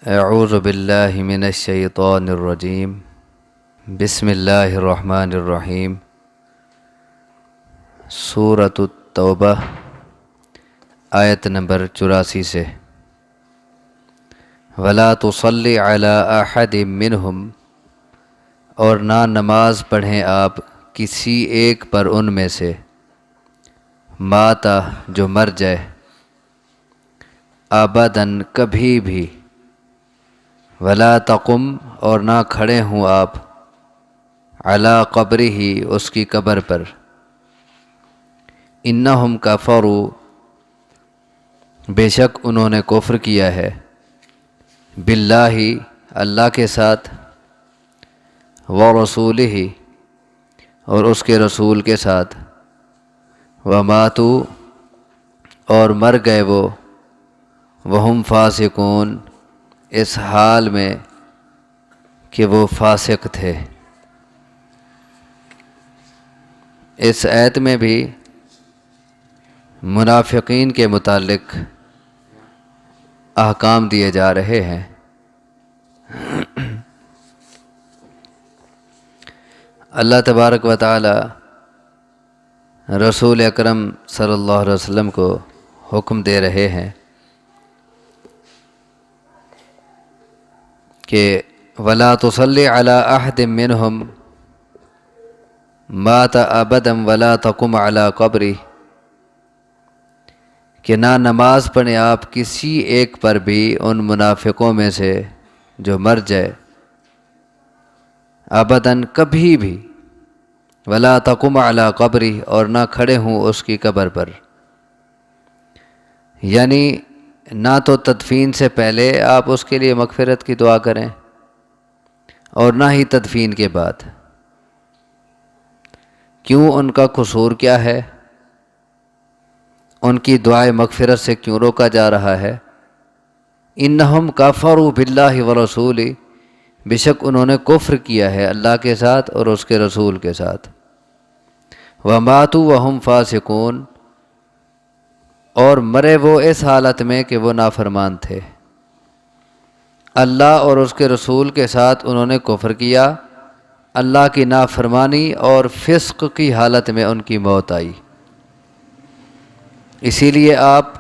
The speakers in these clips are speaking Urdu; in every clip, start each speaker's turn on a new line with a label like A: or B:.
A: اعوذ باللہ من الشیطان الرجیم بسم اللہ الرحمن الرحیم سورۃ التوبہ آیت نمبر 84 سے وَلَا تُصَلِّ عَلَىٰ أَحَدٍ مِّنْهُمْ اور نہ نماز پڑھیں آپ کسی ایک پر ان میں سے ماتا جو مر جائے ابداً کبھی بھی وَلَا تَقُمْ اور نہ کھڑے ہوں آپ عَلَىٰ قَبْرِهِ اس کی قبر پر اِنَّهُمْ كَفَرُوا بے شک انہوں نے کفر کیا ہے باللہ اللہ کے ساتھ وَرَسُولِهِ اور اس کے رسول کے ساتھ وَمَاتُوا اور مر گئے وہ وَهُمْ فَاسِقُونَ اس حال میں کہ وہ فاسق تھے۔ اس آیت میں بھی منافقین کے متعلق احکام دیے جا رہے ہیں۔ اللہ تبارک و تعالی رسول اکرم صلی اللہ علیہ وسلم کو حکم دے رہے ہیں کہ وَلَا تُصَلِّ عَلَىٰ أَحَدٍ مِّنْهُمْ مَاتَ أَبَدًا وَلَا تَقُمْ عَلَىٰ قَبْرِهِ کہ نہ نماز پڑھیں آپ کسی ایک پر بھی ان منافقوں میں سے جو مر جائے ابداً کبھی بھی وَلَا تَقُمْ عَلَىٰ قَبْرِهِ اور نہ کھڑے ہوں اس کی قبر پر، یعنی نہ تو تدفین سے پہلے آپ اس کے لیے مغفرت کی دعا کریں اور نہ ہی تدفین کے بعد۔ کیوں؟ ان کا قصور کیا ہے؟ ان کی دعائے مغفرت سے کیوں روکا جا رہا ہے؟ انہم کفروا باللہ ورسولہ بے شک انہوں نے کفر کیا ہے اللہ کے ساتھ اور اس کے رسول کے ساتھ، وماتوا وہم فاسقون اور مرے وہ اس حالت میں کہ وہ نافرمان تھے۔ اللہ اور اس کے رسول کے ساتھ انہوں نے کفر کیا، اللہ کی نافرمانی اور فسق کی حالت میں ان کی موت آئی۔ اسی لیے آپ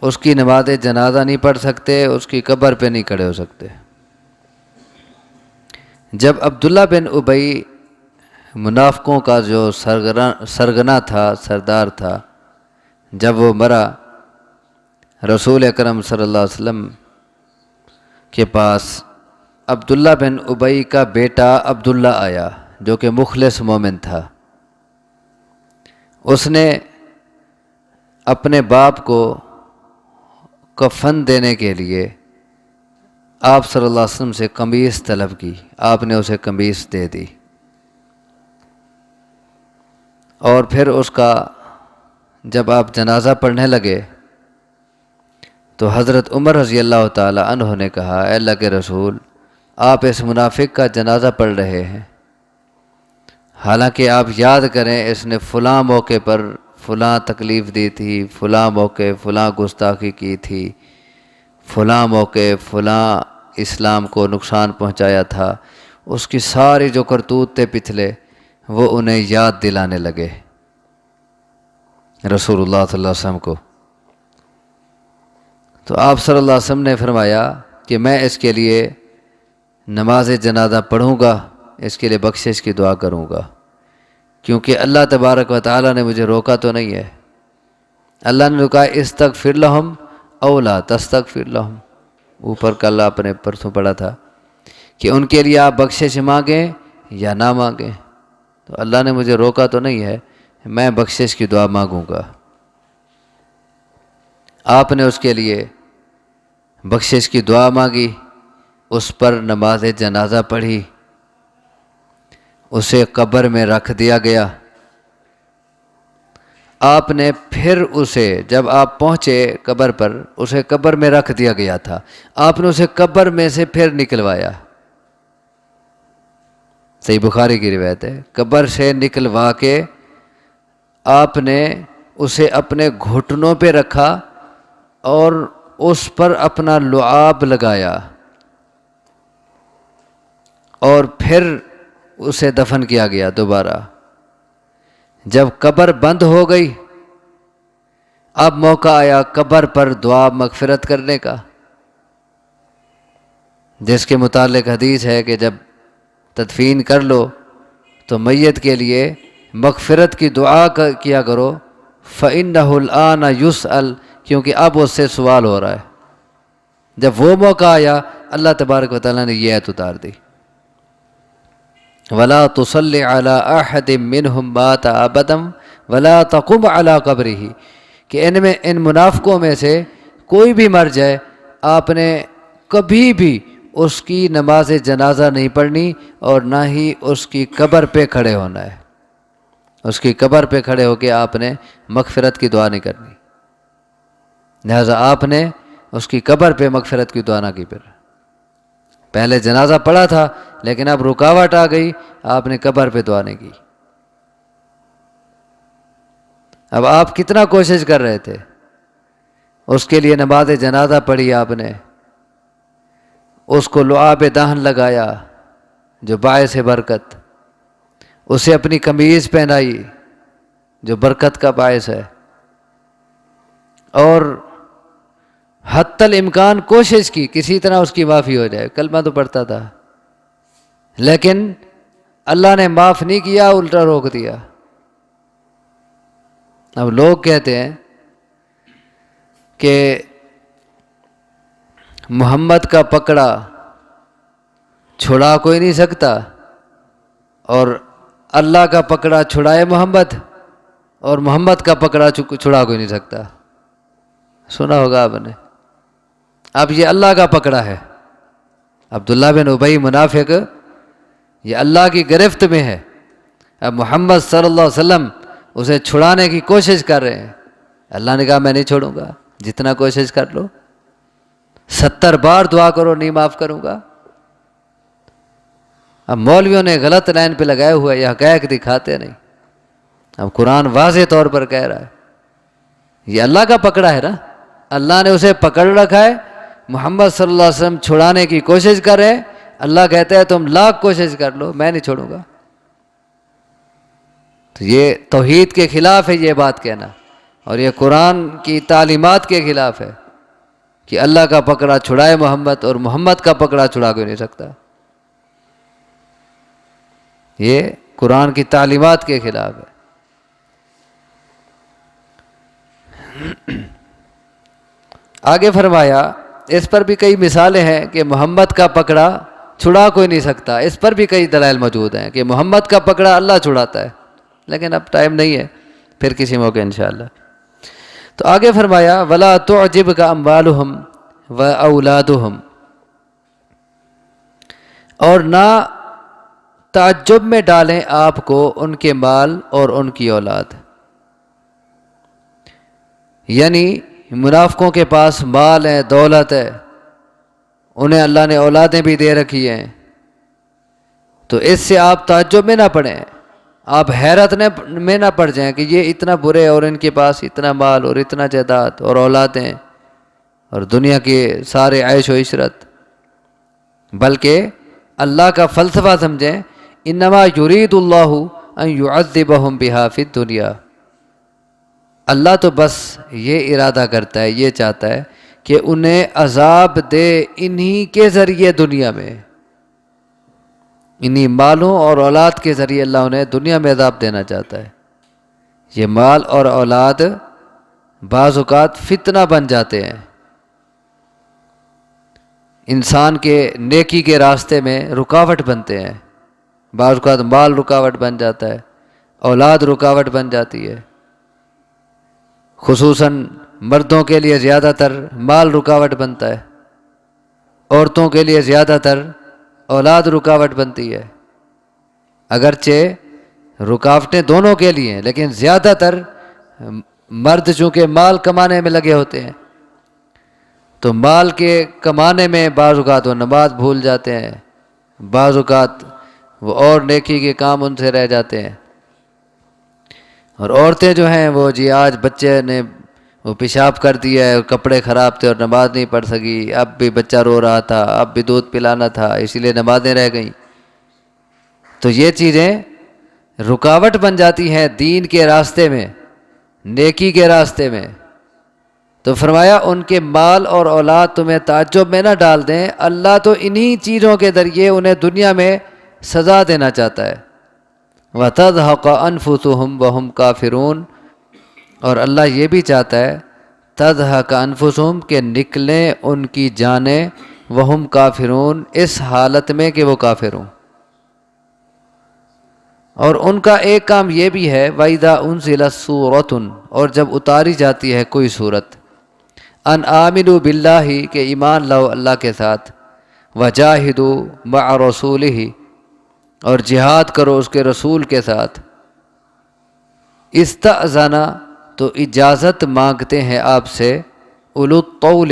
A: اس کی نماز جنازہ نہیں پڑھ سکتے، اس کی قبر پہ نہیں کھڑے ہو سکتے۔ جب عبداللہ بن ابی منافقوں کا جو سرگنا تھا، سردار تھا، جب وہ مرا رسول اکرم صلی اللہ علیہ وسلم کے پاس عبداللہ بن ابی کا بیٹا عبداللہ آیا جو کہ مخلص مومن تھا۔ اس نے اپنے باپ کو کفن دینے کے لیے آپ صلی اللہ علیہ وسلم سے قمیص طلب کی، آپ نے اسے قمیص دے دی، اور پھر اس کا جب آپ جنازہ پڑھنے لگے تو حضرت عمر رضی اللہ تعالی عنہ نے کہا، اے اللہ کے رسول، آپ اس منافق کا جنازہ پڑھ رہے ہیں، حالانکہ آپ یاد کریں اس نے فلاں موقع پر فلاں تکلیف دی تھی، فلاں موقع فلاں گستاخی کی تھی، فلاں موقع فلاں اسلام کو نقصان پہنچایا تھا۔ اس کی ساری جو کرتوت تھے پچھلے، وہ انہیں یاد دلانے لگے رسول اللہ صلی اللہ علیہ وسلم کو۔ تو آپ صلی اللہ علیہ وسلم نے فرمایا کہ میں اس کے لیے نماز جنازہ پڑھوں گا، اس کے لیے بخشش کی دعا کروں گا، کیونکہ اللہ تبارک و تعالیٰ نے مجھے روکا تو نہیں ہے۔ اللہ نے کہا استغفر لہم او لا تستغفر لہم، اوپر کل آپ نے پرسوں پڑھا تھا کہ ان کے لیے آپ بخشش مانگیں یا نہ مانگیں، تو اللہ نے مجھے روکا تو نہیں ہے، میں بخشش کی دعا مانگوں گا۔ آپ نے اس کے لیے بخشش کی دعا مانگی، اس پر نماز جنازہ پڑھی، اسے قبر میں رکھ دیا گیا۔ آپ نے پھر اسے جب آپ پہنچے قبر پر، اسے قبر میں رکھ دیا گیا تھا، آپ نے اسے قبر میں سے پھر نکلوایا۔ صحیح بخاری کی روایت ہے، قبر سے نکلوا کے آپ نے اسے اپنے گھٹنوں پہ رکھا اور اس پر اپنا لعاب لگایا اور پھر اسے دفن کیا گیا دوبارہ۔ جب قبر بند ہو گئی اب موقع آیا قبر پر دعا مغفرت کرنے کا، جس کے متعلق حدیث ہے کہ جب تدفین کر لو تو میت کے لیے مغفرت کی دعا کیا کرو، فَإِنَّهُ الْآنَ يُسْأَلُ، کیونکہ اب اس سے سوال ہو رہا ہے۔ جب وہ موقع آیا اللہ تبارک و تعالیٰ نے یہ آیت اتار دی، وَلَا تُصَلِّ عَلَىٰ أَحَدٍ مِّنْهُمْ مَاتَ أَبَدًا وَلَا تَقُمْ عَلَىٰ قَبْرِهِ، کہ ان منافقوں میں سے کوئی بھی مر جائے آپ نے کبھی بھی اس کی نماز جنازہ نہیں پڑھنی اور نہ ہی اس کی قبر پہ کھڑے ہونا ہے۔ اس کی قبر پہ کھڑے ہو کے آپ نے مغفرت کی دعا نہیں کرنی، لہذا آپ نے اس کی قبر پہ مغفرت کی دعا نہ کی۔ پھر پہلے جنازہ پڑھا تھا لیکن اب رکاوٹ آ گئی، آپ نے قبر پہ دعا نہیں کی۔ اب آپ کتنا کوشش کر رہے تھے، اس کے لیے نماز جنازہ پڑھی آپ نے، اس کو لعاب دہن لگایا جو باعث برکت، اسے اپنی قمیض پہنائی جو برکت کا باعث ہے، اور حتی الامکان کوشش کی کسی طرح اس کی معافی ہو جائے۔ کلمہ تو پڑھتا تھا لیکن اللہ نے معاف نہیں کیا، الٹا روک دیا۔ اب لوگ کہتے ہیں کہ محمد کا پکڑا چھڑا کوئی نہیں سکتا، اور اللہ کا پکڑا چھڑائے محمد، اور محمد کا پکڑا چھڑا کوئی نہیں سکتا۔ سنا ہوگا آپ نے۔ اب یہ اللہ کا پکڑا ہے، عبداللہ بن ابی منافق یہ اللہ کی گرفت میں ہے، اب محمد صلی اللہ علیہ وسلم اسے چھڑانے کی کوشش کر رہے ہیں۔ اللہ نے کہا میں نہیں چھوڑوں گا، جتنا کوشش کر لو، 70 بار دعا کرو نہیں معاف کروں گا۔ اب مولویوں نے غلط لائن پہ لگائے ہوئے، یہ حقائق دکھاتے نہیں۔ اب قرآن واضح طور پر کہہ رہا ہے یہ اللہ کا پکڑا ہے نا، اللہ نے اسے پکڑ رکھا ہے، محمد صلی اللہ علیہ وسلم چھڑانے کی کوشش کر رہے ہیں، اللہ کہتا ہے تم لاکھ کوشش کر لو میں نہیں چھوڑوں گا۔ تو یہ توحید کے خلاف ہے یہ بات کہنا، اور یہ قرآن کی تعلیمات کے خلاف ہے کہ اللہ کا پکڑا چھڑائے محمد، اور محمد کا پکڑا چھڑا کوئی نہیں سکتا۔ یہ قرآن کی تعلیمات کے خلاف ہے۔ آگے فرمایا اس پر بھی کئی مثالیں ہیں کہ محمد کا پکڑا چھڑا کوئی نہیں سکتا، اس پر بھی کئی دلائل موجود ہیں کہ محمد کا پکڑا اللہ چھڑاتا ہے، لیکن اب ٹائم نہیں ہے، پھر کسی موقع انشاءاللہ۔ تو آگے فرمایا وَلَا تُعْجِبْكَ أَمْوَالُهُمْ وَأَوْلَادُهُمْ، اور نہ تعجب میں ڈالیں آپ کو ان کے مال اور ان کی اولاد، یعنی منافقوں کے پاس مال ہے، دولت ہے، انہیں اللہ نے اولادیں بھی دے رکھی ہیں، تو اس سے آپ تعجب میں نہ پڑیں، آپ حیرت میں نہ پڑ جائیں کہ یہ اتنا برے اور ان کے پاس اتنا مال اور اتنا جائیداد اور اولادیں اور دنیا کے سارے عیش و عشرت، بلکہ اللہ کا فلسفہ سمجھیں، انما یرید اللہ ان یعذبہم بہا فی الدنیا، اللہ تو بس یہ ارادہ کرتا ہے، یہ چاہتا ہے کہ انہیں عذاب دے انہی کے ذریعے دنیا میں، انہی مالوں اور اولاد کے ذریعے اللہ انہیں دنیا میں عذاب دینا چاہتا ہے۔ یہ مال اور اولاد بعض اوقات فتنہ بن جاتے ہیں، انسان کے نیکی کے راستے میں رکاوٹ بنتے ہیں، بعض اوقات مال رکاوٹ بن جاتا ہے، اولاد رکاوٹ بن جاتی ہے، خصوصاً مردوں کے لیے زیادہ تر مال رکاوٹ بنتا ہے، عورتوں کے لیے زیادہ تر اولاد رکاوٹ بنتی ہے، اگرچہ رکاوٹیں دونوں کے لیے ہیں لیکن زیادہ تر مرد چونکہ مال کمانے میں لگے ہوتے ہیں، تو مال کے کمانے میں بعض اوقات وہ نماز بھول جاتے ہیں، بعض اوقات وہ اور نیکی کے کام ان سے رہ جاتے ہیں، اور عورتیں جو ہیں وہ جی آج بچے نے وہ پیشاب کر دیا ہے، کپڑے خراب تھے اور نماز نہیں پڑھ سکی، اب بھی بچہ رو رہا تھا، اب بھی دودھ پلانا تھا، اسی لیے نمازیں رہ گئیں۔ تو یہ چیزیں رکاوٹ بن جاتی ہیں دین کے راستے میں، نیکی کے راستے میں۔ تو فرمایا ان کے مال اور اولاد تمہیں تعجب میں نہ ڈال دیں، اللہ تو انہی چیزوں کے ذریعے انہیں دنیا میں سزا دینا چاہتا ہے۔ وَتَضْحَقَ أَنفُسُهُمْ وَهُمْ كَافِرُونَ، اور اللہ یہ بھی چاہتا ہے تَضْحَقَ أَنفُسُهُمْ کہ نکلیں ان کی جانیں، وَهُمْ كَافِرُونَ اس حالت میں کہ وہ کافر ہوں۔ اور ان کا ایک کام یہ بھی ہے وَإِذَا أُنزِلَتْ سُورَةٌ، اور جب اتاری جاتی ہے کوئی سورت، ان آمنوا باللہ کہ ایمان لاؤ اللہ کے ساتھ، وجاہدوا مع رسولہ اور جہاد کرو اس کے رسول کے ساتھ، استأذن تو اجازت مانگتے ہیں آپ سے، اولو الطول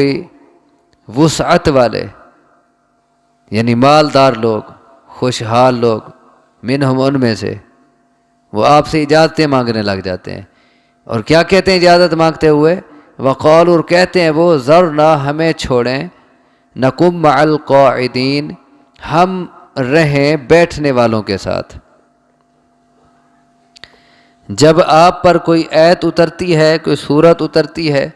A: وسعت والے، یعنی مالدار لوگ، خوشحال لوگ، منہم ان میں سے، وہ آپ سے اجازتیں مانگنے لگ جاتے ہیں۔ اور کیا کہتے ہیں اجازت مانگتے ہوئے؟ وقالوا، اور کہتے ہیں وہ، ذرنا ہمیں چھوڑیں، نکم مع القاعدین ہم رہیں بیٹھنے والوں کے ساتھ۔ جب آپ پر کوئی آیت اترتی ہے، کوئی صورت اترتی ہے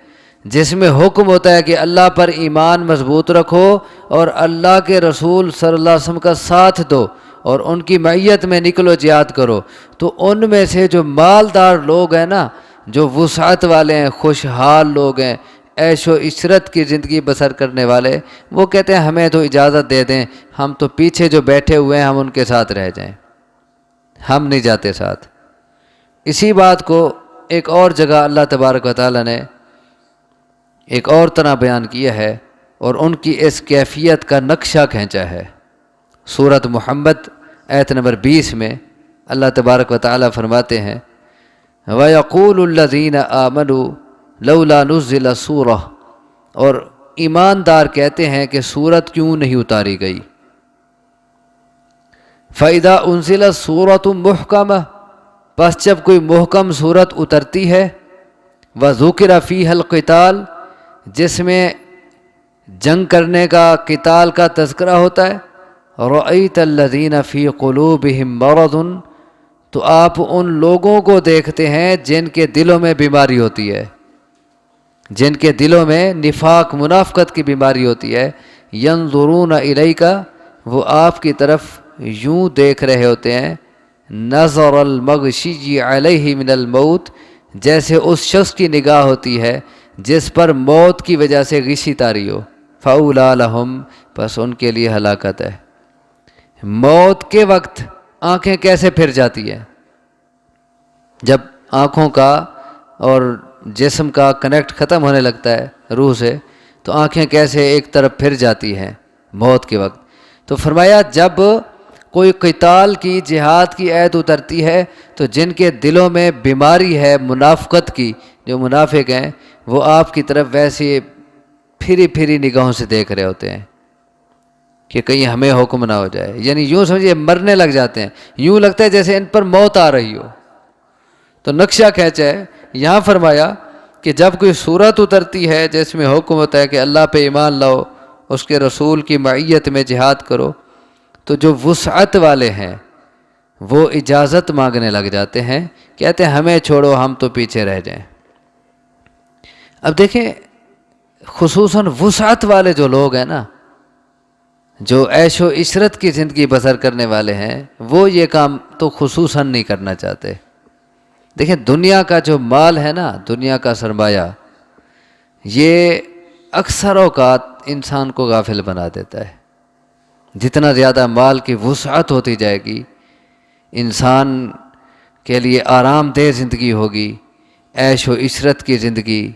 A: جس میں حکم ہوتا ہے کہ اللہ پر ایمان مضبوط رکھو اور اللہ کے رسول صلی اللہ علیہ وسلم کا ساتھ دو اور ان کی معیت میں نکلو، جہاد کرو، تو ان میں سے جو مالدار لوگ ہیں نا، جو وسعت والے ہیں، خوشحال لوگ ہیں، عیش و عشرت کی زندگی بسر کرنے والے، وہ کہتے ہیں ہمیں تو اجازت دے دیں، ہم تو پیچھے جو بیٹھے ہوئے ہیں ہم ان کے ساتھ رہ جائیں، ہم نہیں جاتے ساتھ۔ اسی بات کو ایک اور جگہ اللہ تبارک و تعالیٰ نے ایک اور طرح بیان کیا ہے اور ان کی اس کیفیت کا نقشہ کھینچا ہے۔ سورۃ محمد آیت نمبر 20 میں اللہ تبارک و تعالیٰ فرماتے ہیں وَيَقُولُ الَّذِينَ آمَنُوا لَوْلَا نُزِّلَ سُورَةٌ، اور ایماندار کہتے ہیں کہ سورت کیوں نہیں اتاری گئی۔ فَإِذَا أُنزِلَتْ سُورَةٌ مُحْكَمَةٌ، پس جب کوئی محکم صورت اترتی ہے، وَذُكِرَ فِيهَا الْقِتَالُ، جس میں جنگ کرنے کا، قتال کا تذکرہ ہوتا ہے، رَأَيْتَ الَّذِينَ فِي قُلُوبِهِم مَّرَضٌ، تو آپ ان لوگوں کو دیکھتے ہیں جن کے دلوں میں بیماری ہوتی ہے، جن کے دلوں میں نفاق، منافقت کی بیماری ہوتی ہے، يَنظُرُونَ إِلَيْكَ، وہ آپ کی طرف یوں دیکھ رہے ہوتے ہیں، نظر المغشی علیہ من الموت، جیسے اس شخص کی نگاہ ہوتی ہے جس پر موت کی وجہ سے غشی طاری ہو، فَأَوْلَىٰ لَهُمْ، پس ان کے لیے ہلاکت ہے۔ موت کے وقت آنکھیں کیسے پھر جاتی ہیں؟ جب آنکھوں کا اور جسم کا کنیکٹ ختم ہونے لگتا ہے روح سے، تو آنکھیں کیسے ایک طرف پھر جاتی ہیں موت کے وقت۔ تو فرمایا جب کوئی قتال کی، جہاد کی آیت اترتی ہے تو جن کے دلوں میں بیماری ہے منافقت کی، جو منافق ہیں، وہ آپ کی طرف ویسے پھری پھری نگاہوں سے دیکھ رہے ہوتے ہیں کہ کہیں ہمیں حکم نہ ہو جائے، یعنی یوں سمجھیے مرنے لگ جاتے ہیں، یوں لگتا ہے جیسے ان پر موت آ رہی ہو۔ تو نقشہ کھینچا ہے یہاں، فرمایا کہ جب کوئی صورت اترتی ہے جس میں حکم ہوتا ہے کہ اللہ پہ ایمان لاؤ، اس کے رسول کی معیت میں جہاد کرو، تو جو وسعت والے ہیں وہ اجازت مانگنے لگ جاتے ہیں، کہتے ہیں ہمیں چھوڑو، ہم تو پیچھے رہ جائیں۔ اب دیکھیں خصوصاً وسعت والے جو لوگ ہیں نا، جو عیش و عشرت کی زندگی بسر کرنے والے ہیں، وہ یہ کام تو خصوصاً نہیں کرنا چاہتے۔ دیکھیں دنیا کا جو مال ہے نا، دنیا کا سرمایہ، یہ اکثر اوقات انسان کو غافل بنا دیتا ہے۔ جتنا زیادہ مال کی وسعت ہوتی جائے گی، انسان کے لیے آرام دہ زندگی ہوگی، عیش و عشرت کی زندگی،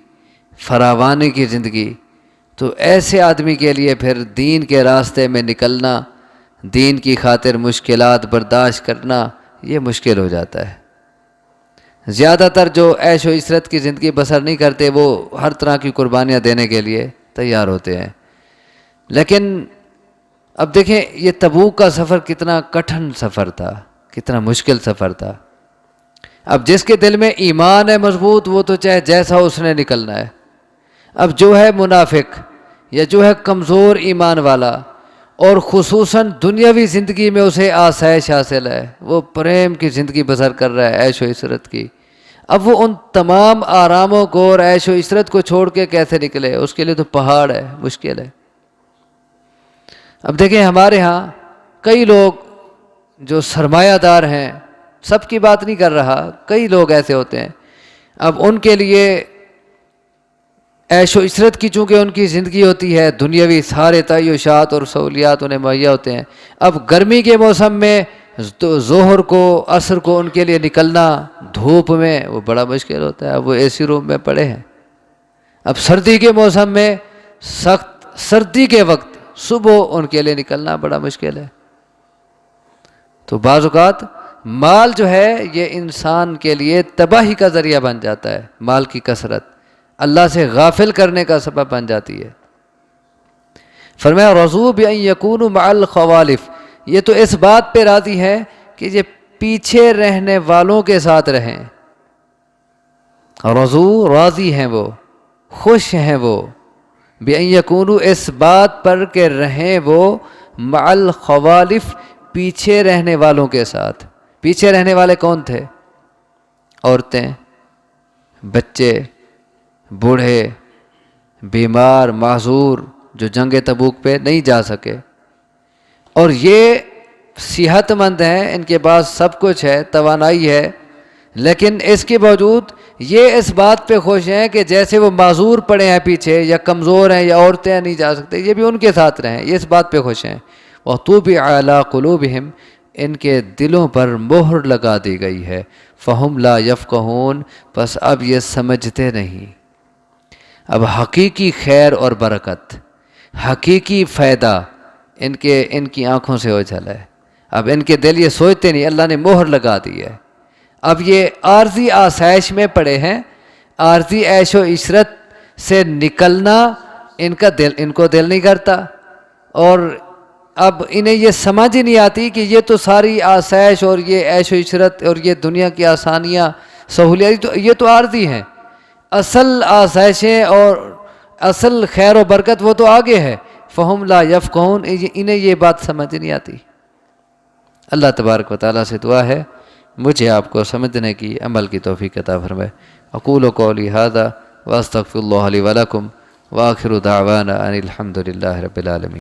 A: فراوانی کی زندگی، تو ایسے آدمی کے لیے پھر دین کے راستے میں نکلنا، دین کی خاطر مشکلات برداشت کرنا، یہ مشکل ہو جاتا ہے۔ زیادہ تر جو عیش و عشرت کی زندگی بسر نہیں کرتے، وہ ہر طرح کی قربانیاں دینے کے لیے تیار ہوتے ہیں۔ لیکن اب دیکھیں یہ تبوک کا سفر کتنا کٹھن سفر تھا، کتنا مشکل سفر تھا۔ اب جس کے دل میں ایمان ہے مضبوط، وہ تو چاہے جیسا اس نے نکلنا ہے۔ اب جو ہے منافق یا جو ہے کمزور ایمان والا، اور خصوصاً دنیاوی زندگی میں اسے آسائش حاصل ہے، وہ پریم کی زندگی بسر کر رہا ہے، عیش و عشرت کی، اب وہ ان تمام آراموں کو اور عیش و عشرت کو چھوڑ کے کیسے نکلے؟ اس کے لیے تو پہاڑ ہے، مشکل ہے۔ اب دیکھیں ہمارے ہاں کئی لوگ جو سرمایہ دار ہیں، سب کی بات نہیں کر رہا، کئی لوگ ایسے ہوتے ہیں، اب ان کے لیے عیش و عشرت کی چونکہ ان کی زندگی ہوتی ہے، دنیاوی سارے تعیشات اور سہولیات انہیں مہیا ہوتے ہیں، اب گرمی کے موسم میں تو ظہر کو عصر کو ان کے لیے نکلنا دھوپ میں وہ بڑا مشکل ہوتا ہے، اب وہ اے سی روم میں پڑے ہیں۔ اب سردی کے موسم میں سخت سردی کے وقت صبح ان کے لیے نکلنا بڑا مشکل ہے۔ تو بعض اوقات مال جو ہے یہ انسان کے لیے تباہی کا ذریعہ بن جاتا ہے، مال کی کثرت اللہ سے غافل کرنے کا سبب بن جاتی ہے۔ فرمایا رضوا بأن یکونوا مع الخوالف، یہ تو اس بات پہ راضی ہے کہ یہ پیچھے رہنے والوں کے ساتھ رہیں۔ رضو راضی ہیں وہ، خوش ہیں وہ، بأن یکونوا اس بات پر کہ رہیں وہ مع الخوالف پیچھے رہنے والوں کے ساتھ۔ پیچھے رہنے والے کون تھے؟ عورتیں، بچے، بوڑھے، بیمار، معذور، جو جنگ تبوک پہ نہیں جا سکے، اور یہ صحت مند ہیں، ان کے پاس سب کچھ ہے، توانائی ہے، لیکن اس کے باوجود یہ اس بات پہ خوش ہیں کہ جیسے وہ معذور پڑے ہیں پیچھے، یا کمزور ہیں، یا عورتیں نہیں جا سکتے، یہ بھی ان کے ساتھ رہیں، یہ اس بات پہ خوش ہیں۔ وَطُبِعَ عَلَىٰ قُلُوبِهِمْ، ان کے دلوں پر مہر لگا دی گئی ہے، فَهُمْ لَا يَفْقَهُونَ، پس اب یہ سمجھتے نہیں۔ اب حقیقی خیر اور برکت، حقیقی فائدہ ان کی آنکھوں سے اوجھل ہے، اب ان کے دل یہ سوچتے نہیں، اللہ نے مہر لگا دی ہے۔ اب یہ عارضی آسائش میں پڑے ہیں، عارضی عیش و عشرت سے نکلنا ان کو دل نہیں کرتا، اور اب انہیں یہ سمجھ ہی نہیں آتی کہ یہ تو ساری آسائش اور یہ عیش و عشرت اور یہ دنیا کی آسانیاں سہولیات یہ تو عارضی ہیں، اصل آسائشیں اور اصل خیر و برکت وہ تو آگے ہے۔ فہم لا یفقہون، انہیں یہ بات سمجھ نہیں آتی۔ اللہ تبارک و تعالیٰ سے دعا ہے مجھے آپ کو سمجھنے کی، عمل کی توفیق عطا فرمائے۔ اقول قولی ھذا واستغفر اللہ لی ولکم، وآخر دعوانا ان الحمد للہ رب العالمین۔